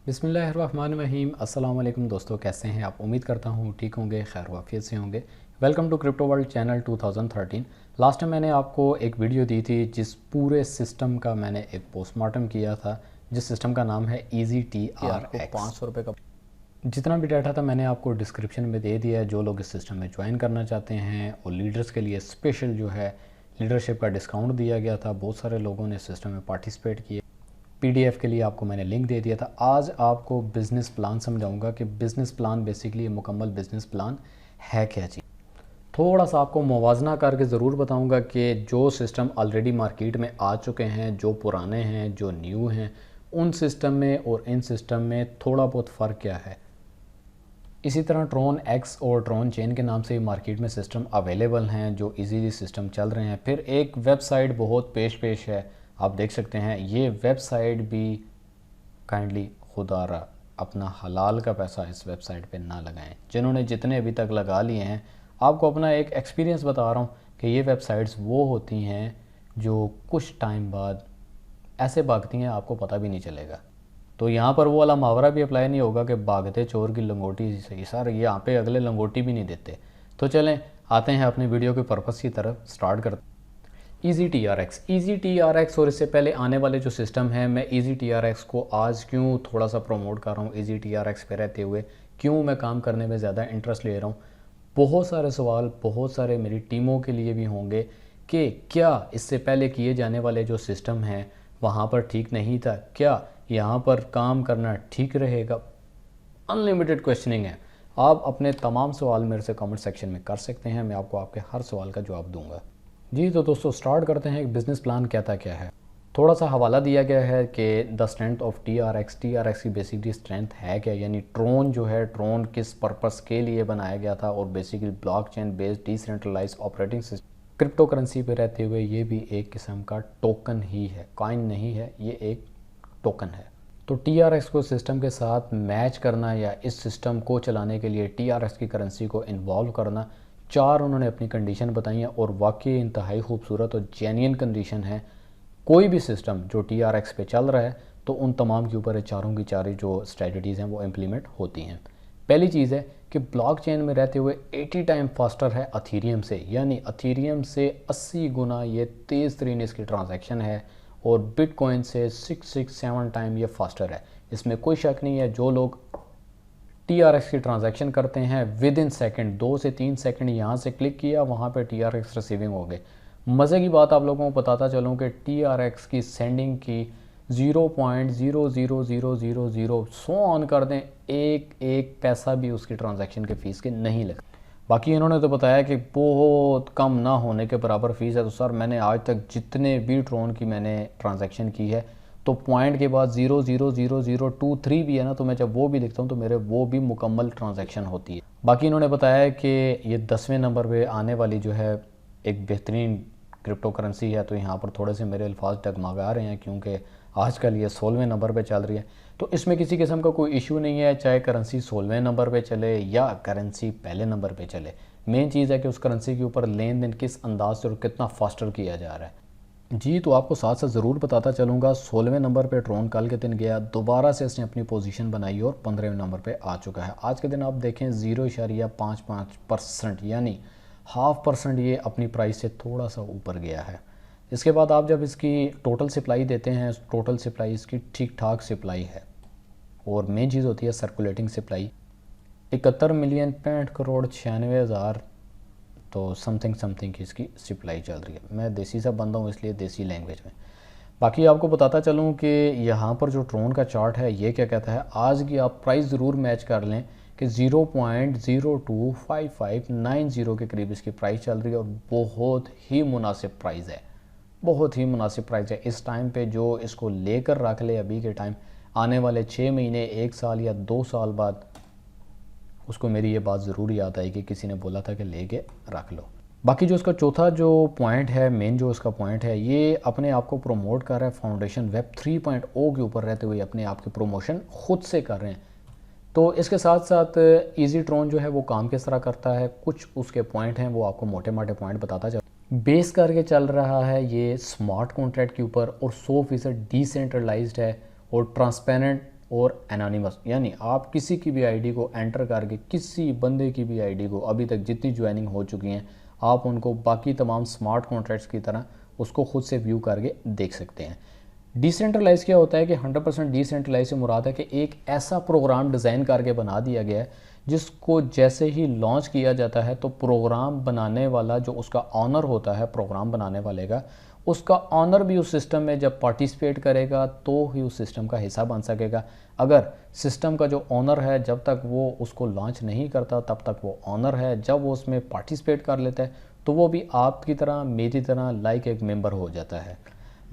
बिस्मिल्लाहिर्रहमानिर्रहीम। अस्सलाम वालेकुम दोस्तों, कैसे हैं आप? उम्मीद करता हूँ ठीक होंगे, खैर वाफियत से होंगे। Welcome to crypto world channel 2013। Last time मैंने आपको एक वीडियो दी थी जिस पूरे सिस्टम का मैंने एक पोस्टमार्टम किया था, जिस सिस्टम का नाम है ईजी टी कि आर आपको एक्स। 500 रुपये का जितना भी डाटा था मैंने आपको डिस्क्रिप्शन में दे दिया है। जो लोग इस सिस्टम में ज्वाइन करना चाहते हैं और लीडर्स के लिए स्पेशल जो है लीडरशिप का डिस्काउंट दिया गया था, बहुत सारे लोगों ने सिस्टम में पार्टिसिपेट किए। पीडीएफ के लिए आपको मैंने लिंक दे दिया था। आज आपको बिज़नेस प्लान समझाऊंगा कि बिज़नेस प्लान बेसिकली मुकम्मल बिज़नेस प्लान है क्या चीज़। थोड़ा सा आपको मुवाजना करके ज़रूर बताऊंगा कि जो सिस्टम ऑलरेडी मार्केट में आ चुके हैं, जो पुराने हैं, जो न्यू हैं, उन सिस्टम में और इन सिस्टम में थोड़ा बहुत फ़र्क क्या है। इसी तरह ट्रोन एक्स और ट्रोन चेन के नाम से मार्केट में सिस्टम अवेलेबल हैं जो इजीली सिस्टम चल रहे हैं। फिर एक वेबसाइट बहुत पेश है, आप देख सकते हैं। ये वेबसाइट भी काइंडली खुदारा अपना हलाल का पैसा इस वेबसाइट पे ना लगाएं। जिन्होंने जितने अभी तक लगा लिए हैं, आपको अपना एक एक्सपीरियंस बता रहा हूँ कि ये वेबसाइट्स वो होती हैं जो कुछ टाइम बाद ऐसे भागती हैं आपको पता भी नहीं चलेगा। तो यहाँ पर वो वाला मुहावरा भी अप्लाई नहीं होगा कि भागते चोर की लंगोटी सही। सर यहाँ पे अगले लंगोटी भी नहीं देते। तो चलें आते हैं अपने वीडियो के पर्पस की तरफ, स्टार्ट करते। Easy T R x, easy T R x और इससे पहले आने वाले जो सिस्टम है, मैं ईजी टी आर एक्स को आज क्यों थोड़ा सा प्रमोट कर रहा हूँ, ईजी टी आर एक्स पे रहते हुए क्यों मैं काम करने में ज़्यादा इंटरेस्ट ले रहा हूँ। बहुत सारे सवाल बहुत सारे मेरी टीमों के लिए भी होंगे कि क्या इससे पहले किए जाने वाले जो सिस्टम हैं वहाँ पर ठीक नहीं था, क्या यहाँ पर काम करना ठीक रहेगा। अनलिमिटेड क्वेश्चनिंग है। आप अपने तमाम सवाल मेरे से कमेंट सेक्शन में कर सकते हैं, मैं आपको आपके हर सवाल का जवाब दूंगा। जी तो दोस्तों स्टार्ट करते हैं। एक बिज़नेस प्लान कहता क्या है। थोड़ा सा हवाला दिया गया है कि the strength of T R x की बेसिकली स्ट्रेंथ है क्या, यानी ट्रोन जो है, ट्रोन किस पर्पस के लिए बनाया गया था। और basically blockchain based decentralised operating system crypto currency पे रहते हुए ये भी एक किस्म का टोकन ही है, कॉइन नहीं है, ये एक टोकन है। तो टी आर एक्स को सिस्टम के साथ मैच करना या इस सिस्टम को चलाने के लिए टी आर एक्स की करेंसी को इन्वॉल्व करना, चार उन्होंने अपनी कंडीशन बताई हैं और वाकई इंतहाई खूबसूरत और जेन्युइन कंडीशन है। कोई भी सिस्टम जो टी आर एक्स पे चल रहा है तो उन तमाम के ऊपर चारों की चार जो स्ट्रेटजीज़ हैं वो इम्प्लीमेंट होती हैं। पहली चीज़ है कि ब्लॉकचेन में रहते हुए 80 टाइम फास्टर है अथीरियम से, यानी अथीरियम से 80 गुना ये तेज़ तरीन इसकी ट्रांजैक्शन है। और बिटकॉइन से 667 टाइम ये फास्टर है, इसमें कोई शक नहीं है। जो लोग टी आर एक्स की ट्रांजैक्शन करते हैं विद इन सेकेंड, 2 से 3 सेकेंड यहाँ से क्लिक किया वहाँ पे टी आर एक्स रिसीविंग हो गए। मज़े की बात आप लोगों को बताता चलूँ कि टी आर एक्स की सेंडिंग की 0.00000 सो ऑन कर दें, एक एक पैसा भी उसकी ट्रांजैक्शन के फ़ीस के नहीं लगते। बाकी इन्होंने तो बताया कि बहुत कम ना होने के बराबर फ़ीस है। तो सर मैंने आज तक जितने भी ट्रोन की मैंने ट्रांजैक्शन की है तो पॉइंट के बाद 0.00023 भी है ना, तो मैं जब वो भी लिखता हूँ तो मेरे वो भी मुकम्मल ट्रांजैक्शन होती है। बाकी इन्होंने बताया कि ये 10वें नंबर पे आने वाली जो है एक बेहतरीन क्रिप्टो करेंसी है। तो यहाँ पर थोड़े से मेरे अल्फाज डगमगा रहे हैं क्योंकि आजकल ये 16वें नंबर पे चल रही है। तो इसमें किसी किस्म का कोई इशू नहीं है, चाहे करेंसी 16वें नंबर पे चले या करेंसी पहले नंबर पे चले। मेन चीज़ है कि उस करेंसी के ऊपर लेन देन किस अंदाज से और कितना फास्टर किया जा रहा है। जी तो आपको साथ साथ ज़रूर बताता चलूँगा, 16वें नंबर पे ट्रोन कल के दिन गया, दोबारा से इसने अपनी पोजीशन बनाई और 15वें नंबर पे आ चुका है। आज के दिन आप देखें 0.55% यानी 0.5% ये अपनी प्राइस से थोड़ा सा ऊपर गया है। इसके बाद आप जब इसकी टोटल सप्लाई देते हैं, टोटल सप्लाई इसकी ठीक ठाक सप्लाई है। और मेन चीज़ होती है सर्कुलेटिंग सप्लाई, 71,65,96,000 तो समथिंग की इसकी सप्लाई चल रही है। मैं देसी सा बंदा हूँ इसलिए देसी लैंग्वेज में। बाकी आपको बताता चलूँ कि यहाँ पर जो ट्रोन का चार्ट है ये क्या कहता है। आज की आप प्राइस ज़रूर मैच कर लें कि 0.025590 के करीब इसकी प्राइस चल रही है और बहुत ही मुनासिब प्राइस है, बहुत ही मुनासिब प्राइस है। इस टाइम पे जो इसको लेकर रख ले अभी के टाइम, आने वाले 6 महीने 1 साल या 2 साल बाद उसको मेरी ये बात ज़रूर याद आई कि किसी ने बोला था कि लेके रख लो। बाकी जो इसका चौथा जो पॉइंट है, मेन जो इसका पॉइंट है, ये अपने आप को प्रमोट कर रहा है फाउंडेशन वेब 3.0 के ऊपर रहते हुए अपने आप की प्रमोशन खुद से कर रहे हैं। तो इसके साथ साथ ईजी ट्रोन जो है वो काम किस तरह करता है, कुछ उसके पॉइंट हैं वो आपको मोटे मोटे पॉइंट बताता चल। बेस करके चल रहा है ये स्मार्ट कॉन्ट्रैक्ट के ऊपर और 100% डिसेंट्रलाइज्ड है और ट्रांसपेरेंट और एनोनिमस, यानी आप किसी की भी आईडी को एंटर करके किसी बंदे की भी आईडी को अभी तक जितनी ज्वाइनिंग हो चुकी हैं आप उनको बाकी तमाम स्मार्ट कॉन्ट्रैक्ट्स की तरह उसको खुद से व्यू करके देख सकते हैं। डिसेंट्रलाइज क्या होता है कि 100% डिसेंट्रलाइज से मुराद है कि एक ऐसा प्रोग्राम डिज़ाइन करके बना दिया गया है जिसको जैसे ही लॉन्च किया जाता है तो प्रोग्राम बनाने वाला जो उसका ऑनर होता है प्रोग्राम बनाने वाले का, उसका ऑनर भी उस सिस्टम में जब पार्टिसिपेट करेगा तो ही उस सिस्टम का हिस्सा बन सकेगा। अगर सिस्टम का जो ऑनर है जब तक वो उसको लॉन्च नहीं करता तब तक वो ऑनर है, जब वो उसमें पार्टिसिपेट कर लेता है तो वो भी आपकी तरह मेरी तरह लाइक एक मेंबर हो जाता है।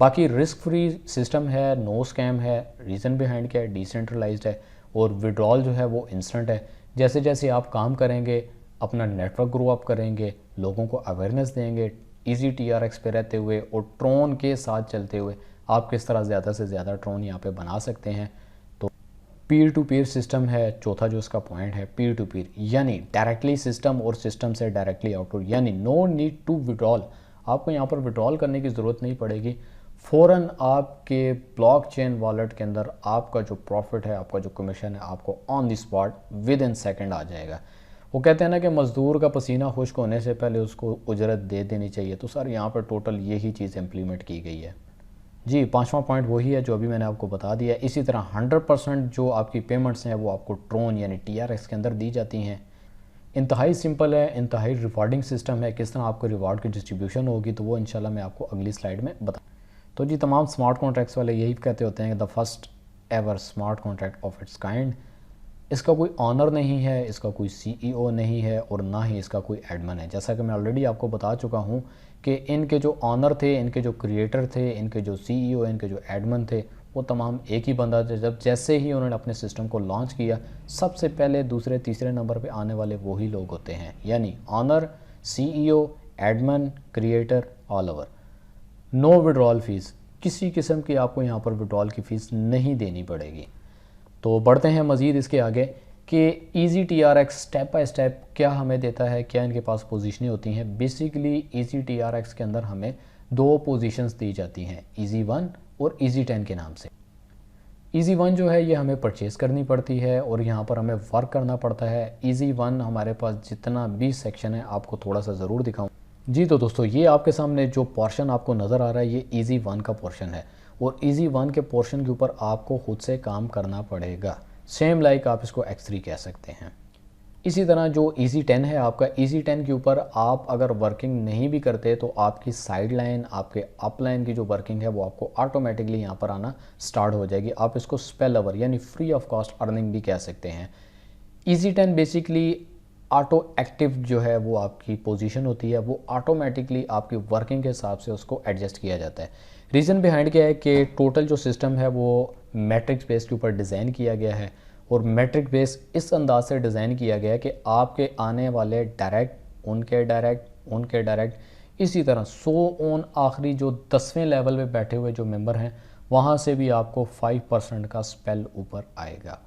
बाकी रिस्क फ्री सिस्टम है, नो स्कैम है, रीज़न बिहाइंड क्या है, डिसेंट्रलाइज्ड है और विड्रॉल जो है वो इंस्टेंट है। जैसे जैसे आप काम करेंगे, अपना नेटवर्क ग्रो अप करेंगे, लोगों को अवेयरनेस देंगे, इजी TRX पे रहते हुए और ट्रोन के साथ चलते हुए आप किस तरह ज़्यादा से ज़्यादा ट्रोन यहाँ पे बना सकते हैं। तो पीयर टू पीयर सिस्टम है चौथा जो इसका पॉइंट है, पीयर टू पीयर यानी डायरेक्टली सिस्टम और सिस्टम से डायरेक्टली आउटपुट, यानी नो नीड टू विड्रॉल। आपको यहाँ पर विड्रॉल करने की ज़रूरत नहीं पड़ेगी, फ़ौरन आपके ब्लॉकचेन वॉलेट के अंदर आपका जो प्रॉफिट है, आपका जो कमीशन है, आपको on the spot with in second आ जाएगा। वो कहते हैं ना कि मज़दूर का पसीना खुश्क होने से पहले उसको उजरत दे देनी चाहिए, तो सर यहाँ पर टोटल यही चीज़ इम्प्लीमेंट की गई है। जी, पांचवा पॉइंट वही है जो अभी मैंने आपको बता दिया। इसी तरह 100% जो आपकी पेमेंट्स हैं वो आपको ट्रोन यानी TRX के अंदर दी जाती हैं। इंतहाई सिंपल है, इंतहाई रिवार्डिंग सिस्टम है। किस तरह आपको रिवार्ड की डिस्ट्रीब्यूशन होगी तो वो इंशाल्लाह मैं आपको अगली स्लाइड में बता। तो जी, तमाम स्मार्ट कॉन्ट्रैक्ट्स वाले यही कहते होते हैं कि the first ever smart contract of its kind. इसका कोई ऑनर नहीं है, इसका कोई CEO नहीं है और ना ही इसका कोई एडमिन है। जैसा कि मैं ऑलरेडी आपको बता चुका हूँ कि इनके जो ऑनर थे, इनके जो क्रिएटर थे, इनके जो CEO, इनके जो एडमिन थे, वो तमाम एक ही बंदा थे। जब जैसे ही उन्होंने अपने सिस्टम को लॉन्च किया, सबसे पहले दूसरे तीसरे नंबर पे आने वाले वही लोग होते हैं, यानी owner, CEO, admin, creator, all over. No withdrawal fees, किसी किस्म की आपको यहाँ पर विड्रॉल की फ़ीस नहीं देनी पड़ेगी। तो बढ़ते हैं मज़ीद इसके आगे कि easy TRX step by step क्या हमें देता है, क्या इनके पास पोजीशनें होती हैं। बेसिकली इजी TRX के अंदर हमें दो पोजीशंस दी जाती हैं, इजी 1 और इजी 10 के नाम से। इजी 1 जो है ये हमें परचेज़ करनी पड़ती है और यहाँ पर हमें वर्क करना पड़ता है। इजी 1 हमारे पास जितना भी सेक्शन है आपको थोड़ा सा ज़रूर दिखाऊँ। जी, तो दोस्तों ये आपके सामने जो पोर्शन आपको नज़र आ रहा है ये इजी 1 का पोर्शन है और इजी 1 के पोर्शन के ऊपर आपको खुद से काम करना पड़ेगा। सेम लाइक आप इसको X3 कह सकते हैं। इसी तरह जो इजी 10 है आपका, इजी 10 के ऊपर आप अगर वर्किंग नहीं भी करते तो आपकी साइड लाइन, आपके अप लाइन की जो वर्किंग है वो आपको ऑटोमेटिकली यहाँ पर आना स्टार्ट हो जाएगी। आप इसको स्पेल ओवर यानी फ्री ऑफ कॉस्ट अर्निंग भी कह सकते हैं। इजी 10 बेसिकली ऑटो एक्टिव जो है वो आपकी पोजीशन होती है, वो ऑटोमेटिकली आपकी वर्किंग के हिसाब से उसको एडजस्ट किया जाता है। रीज़न बिहाइंड क्या है कि टोटल जो सिस्टम है वो मैट्रिक्स बेस के ऊपर डिज़ाइन किया गया है और मैट्रिक बेस इस अंदाज से डिज़ाइन किया गया है कि आपके आने वाले डायरेक्ट, उनके डायरेक्ट, इसी तरह 100 ऑन आखिरी जो 10वें लेवल पे बैठे हुए जो मेंबर हैं वहाँ से भी आपको 5% का स्पेल ऊपर आएगा।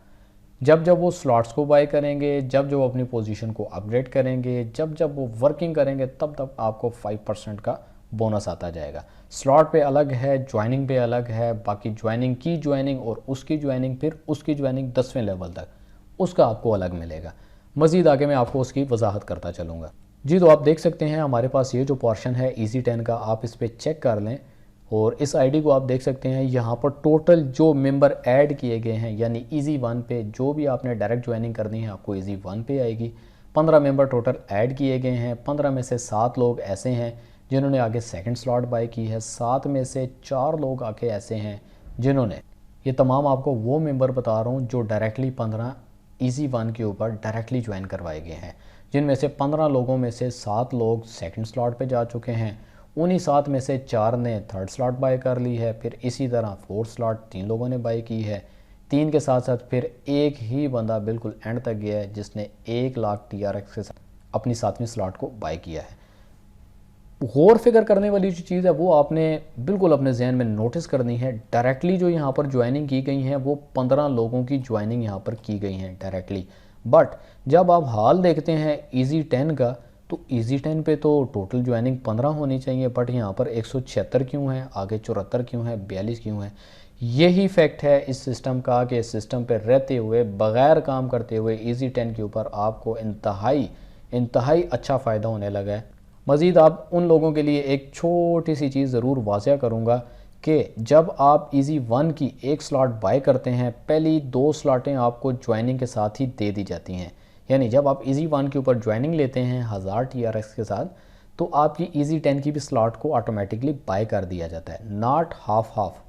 जब जब वो स्लॉट्स को बाय करेंगे, जब जब वो अपनी पोजीशन को अपग्रेड करेंगे, जब जब वो वर्किंग करेंगे, तब तब आपको 5% का बोनस आता जाएगा। स्लॉट पे अलग है, ज्वाइनिंग पे अलग है, बाकी ज्वाइनिंग की ज्वाइनिंग और उसकी ज्वाइनिंग, फिर उसकी ज्वाइनिंग 10वें लेवल तक, उसका आपको अलग मिलेगा। मज़ीद आगे मैं आपको उसकी वजाहत करता चलूँगा। जी, तो आप देख सकते हैं हमारे पास ये जो पोर्शन है इजी 10 का, आप इस पर चेक कर लें और इस आईडी को आप देख सकते हैं। यहाँ पर टोटल जो मेंबर ऐड किए गए हैं यानी इजी 1 पे जो भी आपने डायरेक्ट ज्वाइनिंग करनी है आपको इजी 1 पे आएगी। 15 मेंबर टोटल ऐड किए गए हैं। 15 में से 7 लोग ऐसे हैं जिन्होंने आगे सेकंड स्लॉट बाय की है। 7 में से 4 लोग आके ऐसे हैं जिन्होंने, ये तमाम आपको वो मेंबर बता रहा हूँ जो डायरेक्टली 15 इजी 1 के ऊपर डायरेक्टली ज्वाइन करवाए गए हैं, जिनमें से 15 लोगों में से 7 लोग सेकंड स्लॉट पे जा चुके हैं। उन्हीं 7 में से 4 ने थर्ड स्लॉट बाय कर ली है। फिर इसी तरह फोर्थ स्लॉट 3 लोगों ने बाय की है। 3 के साथ साथ फिर एक ही बंदा बिल्कुल एंड तक गया है जिसने 1 लाख TRX के साथ अपनी 7वीं स्लॉट को बाय किया है। गौर फिक्र करने वाली जो चीज़ है वो आपने बिल्कुल अपने जहन में नोटिस करनी है। डायरेक्टली जो यहाँ पर ज्वाइनिंग की गई हैं वो 15 लोगों की ज्वाइनिंग यहाँ पर की गई हैं डायरेक्टली। बट जब आप हाल देखते हैं इजी 10 का तो इजी 10 पे तो टोटल ज्वाइनिंग 15 होनी चाहिए, बट यहाँ पर 176 क्यों है, आगे 74 क्यों है, 42 क्यों है। यही फैक्ट है इस सिस्टम का कि इस सिस्टम पे रहते हुए बग़ैर काम करते हुए ईजी 10 के ऊपर आपको इंतहाई अच्छा फ़ायदा होने लगा है। मज़ीद आप उन लोगों के लिए एक छोटी सी चीज़ ज़रूर वाज़ह करूँगा कि जब आप ईजी 1 की एक स्लॉट बाय करते हैं, पहली 2 स्लॉटें आपको ज्वाइनिंग के साथ ही दे दी जाती हैं। यानी जब आप ईजी 1 के ऊपर ज्वाइनिंग लेते हैं 1000 TRX के साथ, तो आपकी ईजी 10 की भी स्लॉट को ऑटोमेटिकली बाय कर दिया जाता है, नॉट हाफ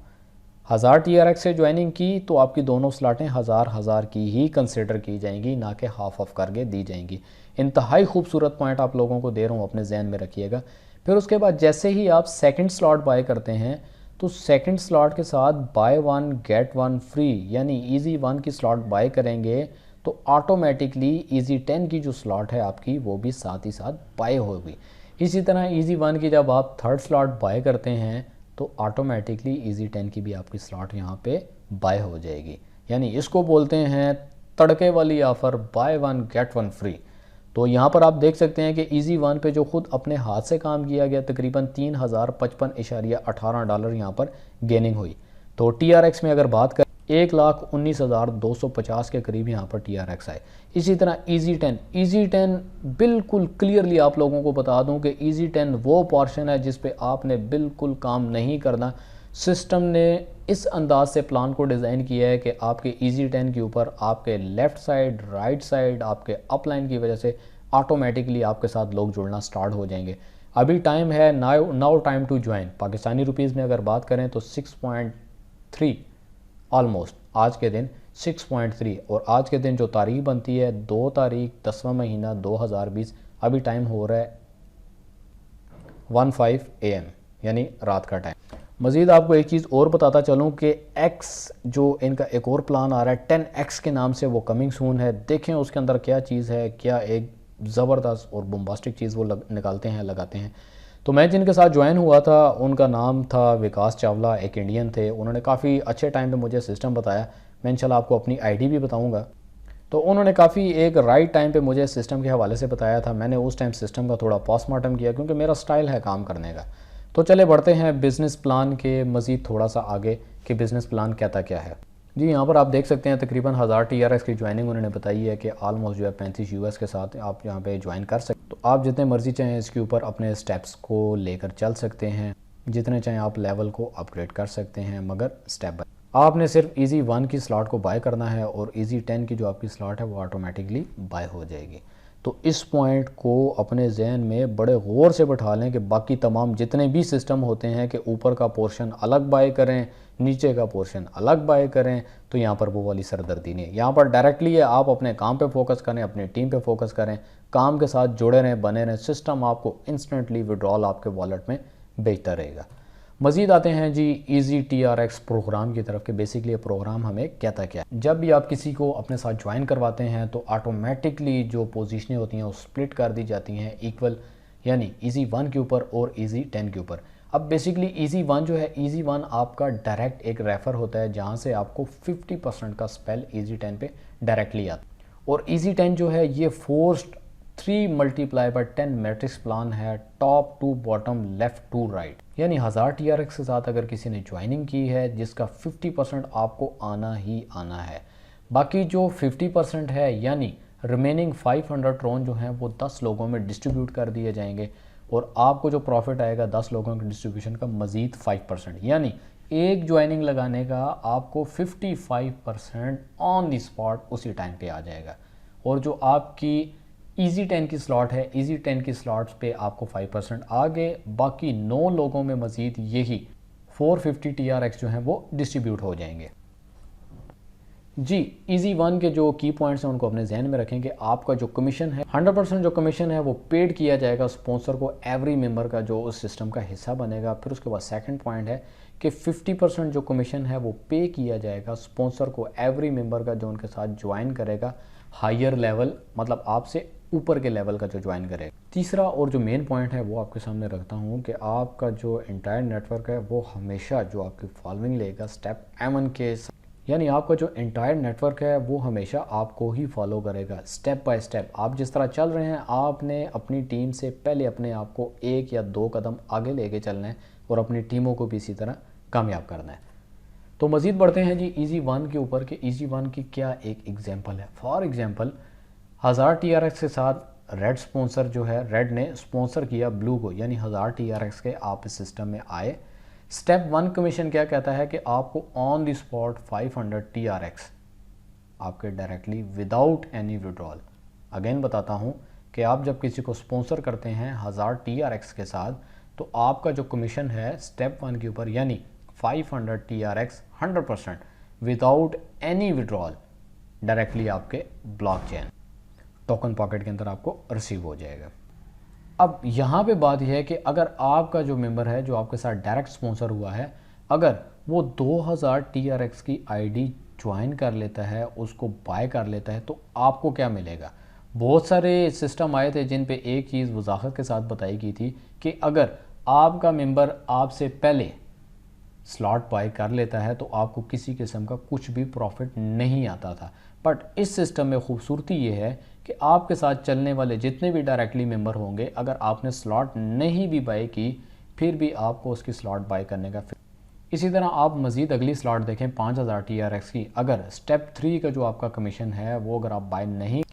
1000 TRX से ज्वाइनिंग की तो आपकी दोनों स्लॉटें 1000 की ही कंसिडर की जाएंगी, ना कि हाफ ऑफ करके दी जाएंगी। इंतहाई खूबसूरत पॉइंट आप लोगों को दे रहा हूँ, अपने जहन में रखिएगा। फिर उसके बाद जैसे ही आप सेकंड स्लॉट बाय करते हैं तो सेकंड स्लॉट के साथ बाय 1 गेट 1 फ्री, यानी ईजी 1 की स्लॉट बाय करेंगे तो ऑटोमेटिकली ईजी 10 की जो स्लॉट है आपकी वो भी साथ ही साथ बाय होगी। इसी तरह ईजी 1 की जब आप थर्ड स्लॉट बाय करते हैं तो ऑटोमेटिकली ईजी 10 की भी आपकी स्लॉट यहाँ पे बाय हो जाएगी। यानी इसको बोलते हैं तड़के वाली ऑफ़र, बाय 1 गेट 1 फ्री। तो यहाँ पर आप देख सकते हैं कि ईजी 1 पे जो खुद अपने हाथ से काम किया गया तकरीबन $3055.18 यहाँ पर गेनिंग हुई। तो TRX में अगर बात करें 1,19,250 के करीब यहाँ पर TRX आए। इसी तरह ईजी 10 बिल्कुल क्लियरली आप लोगों को बता दूं कि ईजी 10 वो पोर्शन है जिस पे आपने बिल्कुल काम नहीं करना। सिस्टम ने इस अंदाज से प्लान को डिज़ाइन किया है कि आपके ईजी 10 के ऊपर आपके लेफ़्ट साइड, राइट साइड, आपके अपलाइन की वजह से ऑटोमेटिकली आपके साथ लोग जुड़ना स्टार्ट हो जाएंगे। अभी टाइम है now time to join. Pakistani rupees में अगर बात करें तो 6.3 ऑलमोस्ट आज के दिन 6.3, और आज के दिन जो तारीख बनती है 2 तारीख 10वां महीना 2020, अभी टाइम हो रहा है 1:05 AM यानी रात का टाइम। मज़ीद आपको एक चीज़ और बताता चलूँ कि X जो इनका एक और प्लान आ रहा है 10X के नाम से, वो कमिंग सून है। देखें उसके अंदर क्या चीज़ है, क्या एक ज़बरदस्त और बम्बास्टिक चीज़ वो लगाते हैं। तो मैं जिनके साथ ज्वाइन हुआ था उनका नाम था विकास चावला, एक इंडियन थे। उन्होंने काफ़ी अच्छे टाइम पे मुझे सिस्टम बताया। मैं इंशाल्लाह आपको अपनी आईडी भी बताऊंगा। तो उन्होंने काफ़ी एक राइट टाइम पे मुझे सिस्टम के हवाले से बताया था। मैंने उस टाइम सिस्टम का थोड़ा पोस्टमार्टम किया क्योंकि मेरा स्टाइल है काम करने का। तो चले बढ़ते हैं बिज़नेस प्लान के मज़ीद थोड़ा सा आगे कि बिज़नेस प्लान कहता क्या है। जी यहाँ पर आप देख सकते हैं तकरीबन 1000 TRX की ज्वाइनिंग उन्होंने बताई है कि ऑलमोस्ट जो है 35 US के साथ आप यहाँ पे ज्वाइन कर सकते। तो आप जितने मर्जी चाहें इसके ऊपर अपने स्टेप्स को लेकर चल सकते हैं, जितने चाहें आप लेवल को अपग्रेड कर सकते हैं, मगर स्टेप बाय आपने सिर्फ ईजी 1 की स्लॉट को बाय करना है और ईजी 10 की जो आपकी स्लॉट है वो ऑटोमेटिकली बाय हो जाएगी। तो इस पॉइंट को अपने जहन में बड़े गौर से बैठा लें कि बाकी तमाम जितने भी सिस्टम होते हैं कि ऊपर का पोर्शन अलग बाय करें, नीचे का पोर्शन अलग बाय करें, तो यहाँ पर वो वाली सरदर्दी नहीं है। यहाँ पर डायरेक्टली है आप अपने काम पे फोकस करें, अपनी टीम पे फोकस करें, काम के साथ जुड़े रहें, बने रहें। सिस्टम आपको इंस्टेंटली विड्रॉल आपके वॉलेट में भेजता रहेगा। मज़ीद आते हैं जी ईजी TRX प्रोग्राम की तरफ कि बेसिकली ये प्रोग्राम हमें कहता क्या है। जब भी आप किसी को अपने साथ ज्वाइन करवाते हैं तो ऑटोमेटिकली जो पोजीशनें होती हैं वो स्प्लिट कर दी जाती हैं इक्वल, यानी ईजी 1 के ऊपर और ईजी 10 के ऊपर। अब बेसिकली ईजी 1 जो है, ईजी 1 आपका डायरेक्ट एक रेफ़र होता है जहाँ से आपको 50% का स्पेल ईजी 10 पे डायरेक्टली आता है। और ईजी 10 जो है ये फोर्स्ड 3 × 10 मैट्रिक्स प्लान है, top to bottom, left to right. यानी 1000 TRX के साथ अगर किसी ने ज्वाइनिंग की है जिसका 50% आपको आना ही आना है। बाकी जो 50% है यानी रिमेनिंग 500 ट्रोन जो हैं वो 10 लोगों में डिस्ट्रीब्यूट कर दिए जाएंगे और आपको जो प्रॉफिट आएगा 10 लोगों के डिस्ट्रीब्यूशन का मज़ीद 5%, यानी एक ज्वाइनिंग लगाने का आपको 55% ऑन दी स्पॉट उसी टाइम पे आ जाएगा। और जो आपकी ईजी 10 की स्लॉट है, ईजी 10 की स्लॉट्स पे आपको 5% आगे, बाकी 9 लोगों में मज़ीद यही 450 TRX जो हैं वो डिस्ट्रीब्यूट हो जाएंगे। जी ईजी 1 के जो की पॉइंट्स हैं उनको अपने जहन में रखें कि आपका जो कमीशन है 100% जो कमीशन है वो पेड किया जाएगा स्पॉन्सर को, एवरी मेंबर का जो उस सिस्टम का हिस्सा बनेगा। फिर उसके बाद सेकंड पॉइंट है कि 50% जो कमीशन है वो पे किया जाएगा स्पॉन्सर को, एवरी मेंबर का जो उनके साथ ज्वाइन करेगा हायर लेवल, मतलब आपसे ऊपर के लेवल का जो ज्वाइन करेगा। तीसरा और जो मेन पॉइंट है वो आपके सामने रखता हूँ कि आपका जो एंटायर नेटवर्क है वो हमेशा जो आपकी फॉलोइंग लेगा स्टेप M1 के, यानी आपका जो एंटायर नेटवर्क है वो हमेशा आपको ही फॉलो करेगा स्टेप बाय स्टेप। आप जिस तरह चल रहे हैं आपने अपनी टीम से पहले अपने आप को 1 या 2 कदम आगे लेके चलना है और अपनी टीमों को भी इसी तरह कामयाब करना है। तो मज़ीद बढ़ते हैं जी ईजी वन के ऊपर कि ईजी वन की क्या एक एग्जांपल है। फॉर एग्जांपल 1000 TRX के साथ रेड स्पॉन्सर जो है, रेड ने स्पॉन्सर किया ब्लू को, यानी 1000 TRX के आप इस सिस्टम में आए। स्टेप वन कमीशन क्या कहता है कि आपको ऑन द स्पॉट 500 TRX आपके directly without any withdrawal. Again बताता हूँ कि आप जब किसी को स्पॉन्सर करते हैं 1000 TRX के साथ, तो आपका जो कमीशन है स्टेप वन के ऊपर यानी 500 TRX 100% without any withdrawal directly आपके ब्लॉकचेन टोकन पॉकेट के अंदर आपको रिसीव हो जाएगा। अब यहाँ पे बात यह है कि अगर आपका जो मेंबर है जो आपके साथ डायरेक्ट स्पॉन्सर हुआ है, अगर वो 2000 TRX की आईडी ज्वाइन कर लेता है, उसको बाय कर लेता है, तो आपको क्या मिलेगा। बहुत सारे सिस्टम आए थे जिन पे एक चीज़ वजाहत के साथ बताई गई थी कि अगर आपका मेंबर आपसे पहले स्लॉट बाय कर लेता है तो आपको किसी किस्म का कुछ भी प्रॉफिट नहीं आता था। बट इस सिस्टम में खूबसूरती ये है कि आपके साथ चलने वाले जितने भी डायरेक्टली मेंबर होंगे, अगर आपने स्लॉट नहीं भी बाय की फिर भी आपको उसकी स्लॉट बाय करने का। इसी तरह आप मज़ीद अगली स्लॉट देखें 5000 TRX की, अगर स्टेप 3 का जो आपका कमीशन है वो अगर आप बाय नहीं,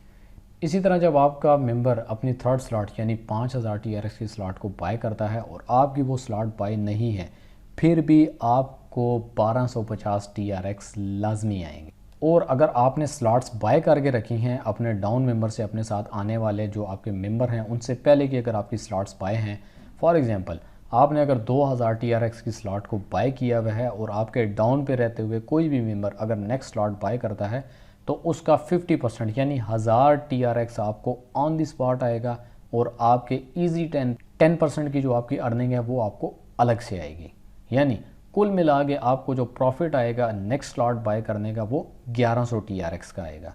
इसी तरह जब आपका मेंबर अपनी थर्ड स्लॉट यानी 5000 TRX की स्लॉट को बाय करता है और आपकी वो स्लॉट बाय नहीं है, फिर भी आपको 1250 TRX लाजमी आएंगे। और अगर आपने स्लॉट्स बाय करके रखी हैं अपने डाउन मेंबर से, अपने साथ आने वाले जो आपके मेंबर हैं उनसे पहले की अगर आपकी स्लॉट्स बाय हैं, फॉर एग्जांपल आपने अगर 2000 TRX की स्लॉट को बाय किया हुआ है और आपके डाउन पे रहते हुए कोई भी मेंबर अगर नेक्स्ट स्लॉट बाय करता है तो उसका 50% यानी 1000 TRX आपको ऑन द स्पॉट आएगा और आपके ईजी 10% की जो आपकी अर्निंग है वो आपको अलग से आएगी। यानी कुल मिला के आपको जो प्रॉफिट आएगा नेक्स्ट स्लॉट बाय करने का वो 1100 TRX का आएगा।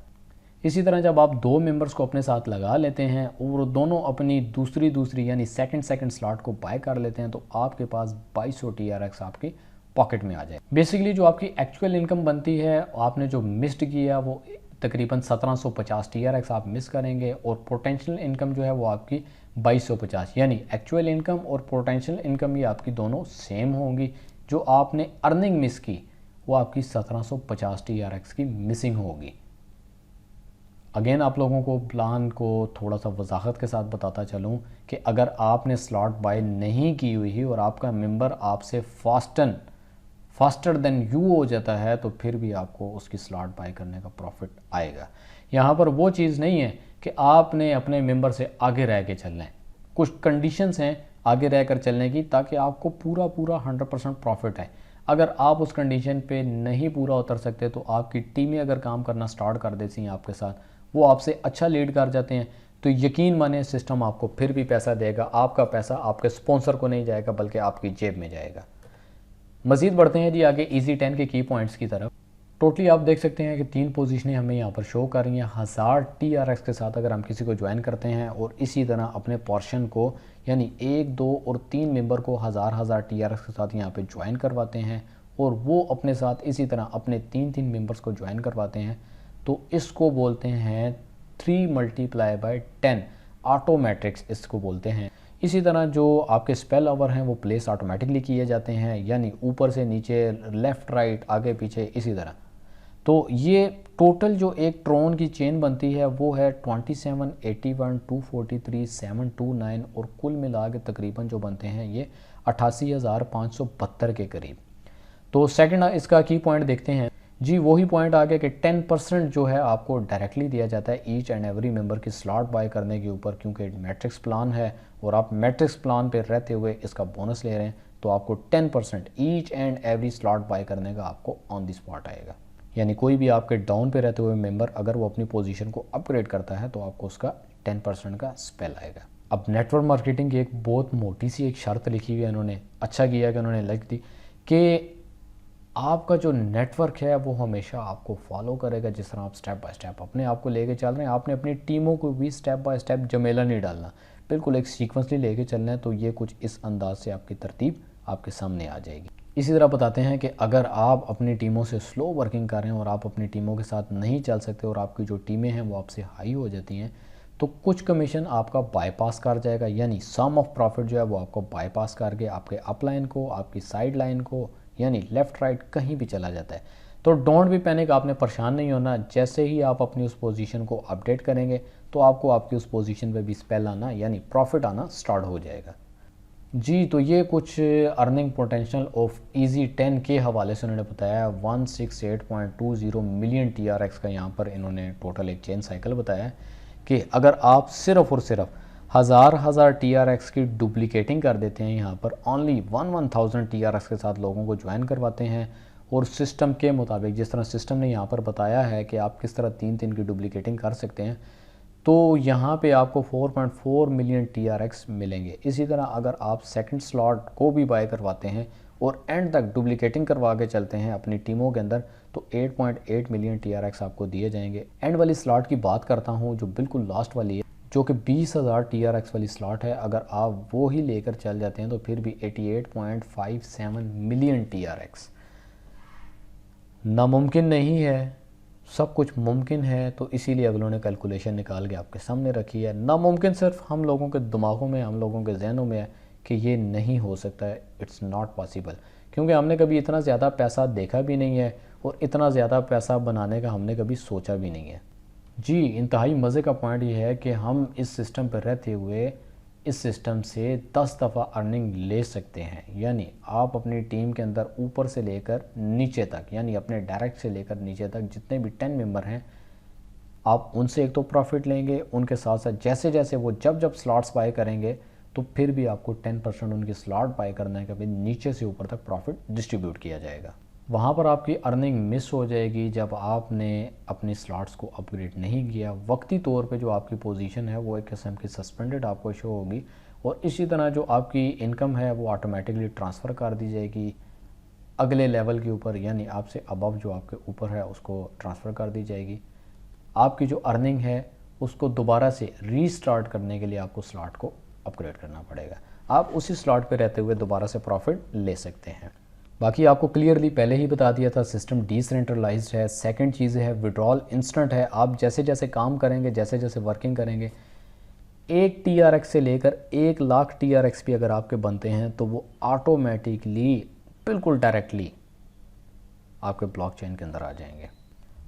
इसी तरह जब आप दो मेंबर्स को अपने साथ लगा लेते हैं और दोनों अपनी दूसरी यानी सेकंड स्लॉट को बाय कर लेते हैं तो आपके पास 2200 TRX आपकी पॉकेट में आ जाए। बेसिकली जो आपकी एक्चुअल इनकम बनती है, आपने जो मिस्ड किया वो तकरीबन 1750 TRX आप मिस करेंगे और पोटेंशियल इनकम जो है वो आपकी 2250, यानी एक्चुअल इनकम और पोटेंशियल इनकम ये आपकी दोनों सेम होंगी। जो आपने अर्निंग मिस की वो आपकी 1750 TRX की मिसिंग होगी। अगेन आप लोगों को प्लान को थोड़ा सा वजाहत के साथ बताता चलूँ कि अगर आपने स्लॉट बाय नहीं की हुई और आपका मेंबर आपसे फास्टर देन यू हो जाता है तो फिर भी आपको उसकी स्लॉट बाय करने का प्रॉफिट आएगा। यहाँ पर वो चीज़ नहीं है कि आपने अपने मेंबर से आगे रह के चलना है, कुछ कंडीशंस हैं आगे रह कर चलने की ताकि आपको पूरा 100% प्रॉफिट है। अगर आप उस कंडीशन पे नहीं पूरा उतर सकते तो आपकी टीमें अगर काम करना स्टार्ट कर देती हैं आपके साथ, वो आपसे अच्छा लीड कर जाते हैं, तो यकीन माने सिस्टम आपको फिर भी पैसा देगा। आपका पैसा आपके स्पॉन्सर को नहीं जाएगा बल्कि आपकी जेब में जाएगा। मज़ीद बढ़ते हैं जी आगे ईजी 10 के की पॉइंट्स की तरफ। टोटली आप देख सकते हैं कि 3 पोजीशनें हमें यहाँ पर शो कर रही हैं। 1000 TRX के साथ अगर हम किसी को ज्वाइन करते हैं और इसी तरह अपने पोर्शन को यानी 1, 2 और 3 मेंबर को 1000 TRX के साथ यहाँ पे ज्वाइन करवाते हैं और वो अपने साथ इसी तरह अपने 3 मेंबर्स को ज्वाइन करवाते हैं, तो इसको बोलते हैं 3 × 10 ऑटोमेट्रिक्स इसको बोलते हैं। इसी तरह जो आपके स्पेल ओवर हैं वो प्लेस ऑटोमेटिकली किए जाते हैं, यानी ऊपर से नीचे, लेफ़्ट राइट, आगे पीछे, इसी तरह। तो ये टोटल जो एक ट्रोन की चेन बनती है वो है 27, 81, 243, 729 और कुल मिला के तकरीबन जो बनते हैं ये 88,572 के करीब। तो सेकंड इसका की पॉइंट देखते हैं जी, वही पॉइंट आ गया कि 10% जो है आपको डायरेक्टली दिया जाता है ईच एंड एवरी मेंबर की स्लॉट बाय करने के ऊपर, क्योंकि मैट्रिक्स प्लान है और आप मैट्रिक्स प्लान पे रहते हुए इसका बोनस ले रहे हैं, तो आपको 10% each and every slot buy करने का आपको ऑन द स्पॉट आएगा। यानी कोई भी आपके डाउन पे रहते हुए मेंबर अगर वो अपनी पोजीशन को अपग्रेड करता है तो आपको उसका 10% का स्पेल आएगा। अब नेटवर्क मार्केटिंग की एक बहुत मोटी सी एक शर्त लिखी हुई है इन्होंने, अच्छा किया कि उन्होंने लिख दी कि आपका जो नेटवर्क है वो हमेशा आपको फॉलो करेगा जिस तरह आप स्टेप बाय स्टेप अपने आप को लेके चल रहे हैं। आपने अपनी टीमों को भी स्टेप बाय स्टेप जमेला नहीं डालना, बिल्कुल एक सीक्वेंसली लेके चलना है। तो ये कुछ इस अंदाज से आपकी तरतीब आपके सामने आ जाएगी। इसी तरह बताते हैं कि अगर आप अपनी टीमों से स्लो वर्किंग कर रहे हैं और आप अपनी टीमों के साथ नहीं चल सकते और आपकी जो टीमें हैं वो आपसे हाई हो जाती हैं, तो कुछ कमीशन आपका बाईपास कर जाएगा, यानी सम ऑफ प्रॉफिट जो है वो आपको बाईपास करके आपके अपलाइन को, आपकी साइड लाइन को यानी लेफ़्ट राइट कहीं भी चला जाता है। तो डोंट बी पैनिक, आपने परेशान नहीं होना। जैसे ही आप अपनी उस पोजीशन को अपडेट करेंगे तो आपको आपकी उस पोजीशन पे भी स्पेल आना यानी प्रॉफिट आना स्टार्ट हो जाएगा। जी, तो ये कुछ अर्निंग पोटेंशियल ऑफ इजी 10 के हवाले से उन्होंने बताया। 168.20 मिलियन TRX का यहाँ पर इन्होंने टोटल एक चेन साइकिल बताया है कि अगर आप सिर्फ और सिर्फ हज़ार TRX की डुप्लीकेटिंग कर देते हैं, यहाँ पर ओनली 1000 TRX के साथ लोगों को ज्वाइन करवाते हैं और सिस्टम के मुताबिक जिस तरह सिस्टम ने यहाँ पर बताया है कि आप किस तरह 3 की डुप्लीकेटिंग कर सकते हैं, तो यहाँ पे आपको 4.4 मिलियन TRX मिलेंगे। इसी तरह अगर आप सेकंड स्लॉट को भी बाय करवाते हैं और एंड तक डुप्लीकेटिंग करवा के चलते हैं अपनी टीमों के अंदर, तो 8.8 मिलियन TRX आपको दिए जाएंगे। एंड वाली स्लॉट की बात करता हूँ जो बिल्कुल लास्ट वाली है, जो कि 20,000 TRX वाली स्लॉट है। अगर आप वो ही लेकर चल जाते हैं तो फिर भी 88.57 मिलियन TRX। नामुमकिन नहीं है, सब कुछ मुमकिन है। तो इसीलिए अगलों ने कैलकुलेशन निकाल के आपके सामने रखी है। नामुमकिन सिर्फ हम लोगों के दिमागों में, हम लोगों के जहनों में है कि ये नहीं हो सकता है, इट्स नॉट पॉसिबल, क्योंकि हमने कभी इतना ज़्यादा पैसा देखा भी नहीं है और इतना ज़्यादा पैसा बनाने का हमने कभी सोचा भी नहीं है। जी, इंतहाई मज़े का पॉइंट ये है कि हम इस सिस्टम पर रहते हुए इस सिस्टम से 10 दफ़ा अर्निंग ले सकते हैं। यानी आप अपनी टीम के अंदर ऊपर से लेकर नीचे तक, यानी अपने डायरेक्ट से लेकर नीचे तक जितने भी 10 मेंबर हैं, आप उनसे एक तो प्रॉफिट लेंगे, उनके साथ साथ जैसे जैसे वो जब स्लॉट्स बाय करेंगे तो फिर भी आपको 10% उनकी स्लॉट बाय करने के बाद नीचे से ऊपर तक प्रॉफिट डिस्ट्रीब्यूट किया जाएगा। वहाँ पर आपकी अर्निंग मिस हो जाएगी जब आपने अपनी स्लॉट्स को अपग्रेड नहीं किया। वक्ती तौर पे जो आपकी पोजीशन है वो एक किस्म की सस्पेंडेड आपको शो होगी और इसी तरह जो आपकी इनकम है वो ऑटोमेटिकली ट्रांसफ़र कर दी जाएगी अगले लेवल के ऊपर, यानी आपसे अबव जो आपके ऊपर है उसको ट्रांसफ़र कर दी जाएगी। आपकी जो अर्निंग है उसको दोबारा से रीस्टार्ट करने के लिए आपको स्लॉट को अपग्रेड करना पड़ेगा। आप उसी स्लॉट पे रहते हुए दोबारा से प्रॉफिट ले सकते हैं। बाकी आपको क्लियरली पहले ही बता दिया था, सिस्टम डिसेंट्रलाइज्ड है। सेकंड चीज़ है विड्रॉल इंस्टेंट है। आप जैसे जैसे काम करेंगे, जैसे जैसे वर्किंग करेंगे, 1 TRX से लेकर 1 लाख TRX भी अगर आपके बनते हैं तो वो ऑटोमेटिकली बिल्कुल डायरेक्टली आपके ब्लॉकचेन के अंदर आ जाएंगे,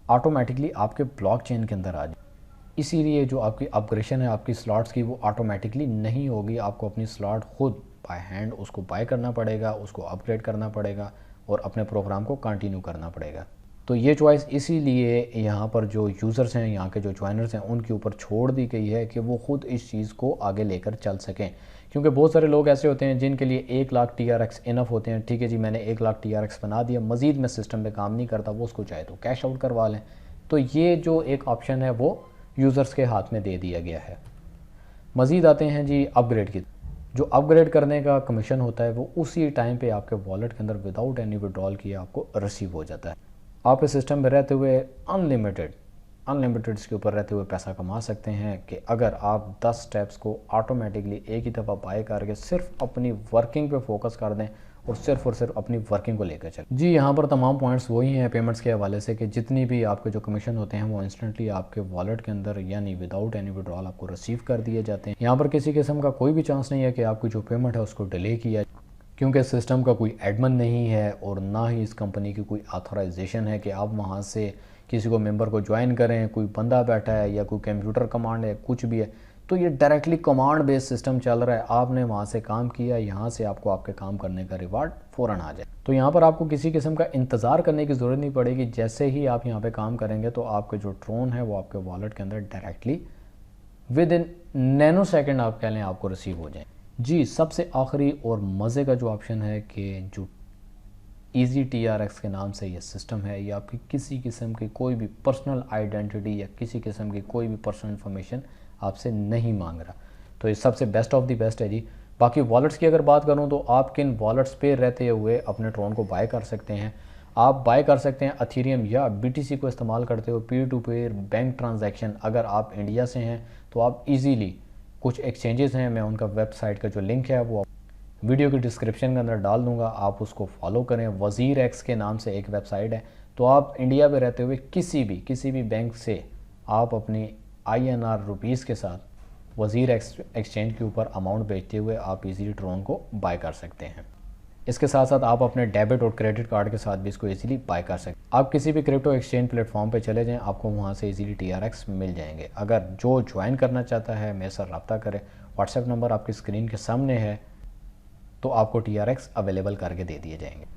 ऑटोमेटिकली आपके ब्लॉकचेन के अंदर आ जाएंगे। इसीलिए जो आपकी अपग्रेडेशन है आपकी स्लॉट्स की वो ऑटोमेटिकली नहीं होगी। आपको अपनी स्लॉट खुद बाय हैंड उसको बाय करना पड़ेगा, उसको अपग्रेड करना पड़ेगा और अपने प्रोग्राम को कंटिन्यू करना पड़ेगा। तो ये चॉइस इसीलिए यहाँ पर जो यूज़र्स हैं, यहाँ के जो ज्वाइनर्स हैं, उनके ऊपर छोड़ दी गई है कि वो ख़ुद इस चीज़ को आगे लेकर चल सकें। क्योंकि बहुत सारे लोग ऐसे होते हैं जिनके लिए 1 लाख TRX इनफ होते हैं। ठीक है जी, मैंने 1 लाख TRX बना दिया, मज़ीद मैं सिस्टम पे काम नहीं करता, वो उसको चाहे तो कैश आउट करवा लें। तो ये जो एक ऑप्शन है वो यूज़र्स के हाथ में दे दिया गया है। मज़ीद आते हैं जी अपग्रेड की। जो अपग्रेड करने का कमीशन होता है वो उसी टाइम पे आपके वॉलेट के अंदर विदाउट एनी विड्रॉल किए आपको रिसीव हो जाता है। आप इस सिस्टम में रहते हुए अनलिमिटेड इसके ऊपर रहते हुए पैसा कमा सकते हैं कि अगर आप 10 स्टेप्स को ऑटोमेटिकली एक ही दफ़ा बाय करके सिर्फ अपनी वर्किंग पे फोकस कर दें और सिर्फ अपनी वर्किंग को लेकर चलें। जी, यहाँ पर तमाम पॉइंट्स वही हैं पेमेंट्स के हवाले से कि जितनी भी आपके जो कमीशन होते हैं वो इंस्टेंटली आपके वॉलेट के अंदर यानी विदाउट एनी विड्रॉल आपको रिसीव कर दिए जाते हैं। यहाँ पर किसी किस्म का कोई भी चांस नहीं है कि आपकी जो पेमेंट है उसको डिले किया, क्योंकि सिस्टम का कोई एडमिन नहीं है और ना ही इस कंपनी की कोई ऑथराइजेशन है कि आप वहाँ से किसी को मेंबर को ज्वाइन करें। कोई बंदा बैठा है या कोई कंप्यूटर कमांड है, कुछ भी है, तो ये डायरेक्टली कमांड बेस्ड सिस्टम चल रहा है। आपने वहाँ से काम किया, यहाँ से आपको आपके काम करने का रिवार्ड फ़ौरन आ जाए। तो यहाँ पर आपको किसी किस्म का इंतज़ार करने की ज़रूरत नहीं पड़ेगी। जैसे ही आप यहाँ पे काम करेंगे तो आपके जो ट्रोन है वो आपके वॉलेट के अंदर directly with in nano second आप कह लें आपको रिसीव हो जाए। जी, सबसे आखिरी और मज़े का जो ऑप्शन है कि जो इजी TRX के नाम से ये सिस्टम है, ये आपकी किसी किस्म की कोई भी पर्सनल आइडेंटिटी या किसी किस्म की कोई भी पर्सनल इन्फॉर्मेशन आपसे नहीं मांग रहा। तो ये सबसे बेस्ट ऑफ द बेस्ट है जी। बाकी वॉलेट्स की अगर बात करूं तो आप किन वॉलेट्स पे रहते हुए अपने ट्रोन को बाय कर सकते हैं। आप बाय कर सकते हैं अथीरियम या BTC को इस्तेमाल करते हुए peer to peer bank transaction. अगर आप इंडिया से हैं तो आप इजीली, कुछ एक्सचेंजेस हैं, मैं उनका वेबसाइट का जो लिंक है वो वीडियो की डिस्क्रिप्शन के अंदर डाल दूंगा, आप उसको फॉलो करें। वज़ीर एक्स के नाम से एक वेबसाइट है, तो आप इंडिया में रहते हुए किसी भी बैंक से आप अपनी INR रुपीज़ के साथ वज़ीर एक्सचेंज के ऊपर अमाउंट भेजते हुए आप इजीली ट्रोन को बाय कर सकते हैं। इसके साथ साथ आप अपने डेबिट और क्रेडिट कार्ड के साथ भी इसको इजीली बाय कर सकते हैं। आप किसी भी क्रिप्टो एक्सचेंज प्लेटफॉर्म पे चले जाएं, आपको वहाँ से इजीली TRX मिल जाएंगे। अगर जो ज्वाइन करना चाहता है मेरे साथ रब्ता करें, व्हाट्सएप नंबर आपकी स्क्रीन के सामने है, तो आपको TRX अवेलेबल करके दे दिए जाएंगे।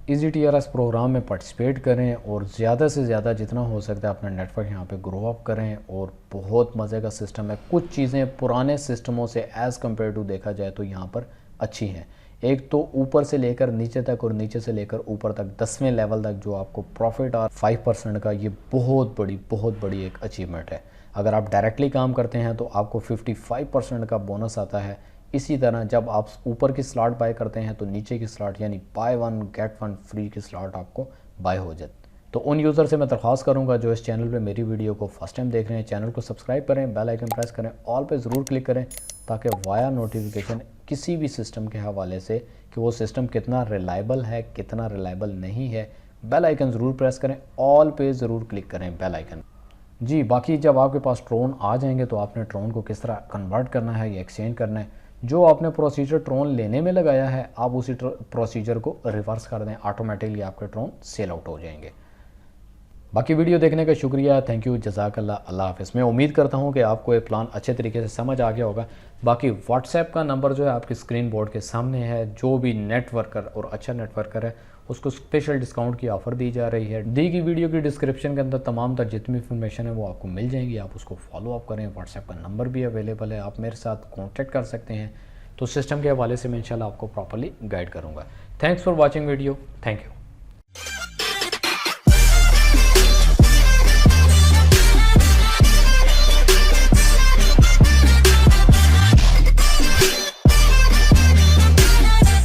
इजी TRX प्रोग्राम में पार्टिसिपेट करें और ज़्यादा से ज़्यादा जितना हो सकता है अपना नेटवर्क यहाँ पे ग्रो अप करें। और बहुत मज़े का सिस्टम है। कुछ चीज़ें पुराने सिस्टमों से एज़ कम्पेयर टू देखा जाए तो यहाँ पर अच्छी हैं। एक तो ऊपर से लेकर नीचे तक और नीचे से लेकर ऊपर तक 10वें लेवल तक जो आपको प्रॉफिट और 5% का, ये बहुत बड़ी एक अचीवमेंट है। अगर आप डायरेक्टली काम करते हैं तो आपको 55% का बोनस आता है। इसी तरह जब आप ऊपर की स्लॉट बाय करते हैं तो नीचे की स्लॉट यानी बाय 1 गेट 1 फ्री की स्लॉट आपको बाय हो जाती। तो उन यूज़र से मैं दरख्वास्त करूंगा जो इस चैनल पे मेरी वीडियो को फर्स्ट टाइम देख रहे हैं, चैनल को सब्सक्राइब करें, बेल आइकन प्रेस करें, ऑल पे ज़रूर क्लिक करें ताकि वाया नोटिफिकेशन किसी भी सिस्टम के हवाले से कि वो सिस्टम कितना रिलायबल है, कितना रिलायबल नहीं है, बेल आइकन ज़रूर प्रेस करें, ऑल पे ज़रूर क्लिक करें बेल आइकन। जी, बाकी जब आपके पास ट्रोन आ जाएंगे तो आपने ट्रोन को किस तरह कन्वर्ट करना है या एक्सचेंज करना है। जो आपने प्रोसीजर ट्रोन लेने में लगाया है, आप उसी प्रोसीजर को रिवर्स कर दें, ऑटोमेटिकली आपके ट्रोन सेल आउट हो जाएंगे। बाकी वीडियो देखने का शुक्रिया, थैंक यू, जज़ाकल्लाह, अल्लाह हाफ़िज़। मैं उम्मीद करता हूँ कि आपको ये प्लान अच्छे तरीके से समझ आ गया होगा। बाकी व्हाट्सएप का नंबर जो है आपकी स्क्रीन बोर्ड के सामने है। जो भी नेटवर्कर और अच्छा नेटवर्कर है उसको स्पेशल डिस्काउंट की ऑफ़र दी जा रही है। दी गई वीडियो की डिस्क्रिप्शन के अंदर तमाम तर जितनी इन्फॉर्मेशन है वो आपको मिल जाएंगी। आप उसको फॉलो अप करें। व्हाट्सएप का नंबर भी अवेलेबल है, आप मेरे साथ कॉन्टैक्ट कर सकते हैं। तो सिस्टम के हवाले से मैं इंशाल्लाह आपको प्रॉपर्ली गाइड करूँगा। Thanks for watching video, thank you.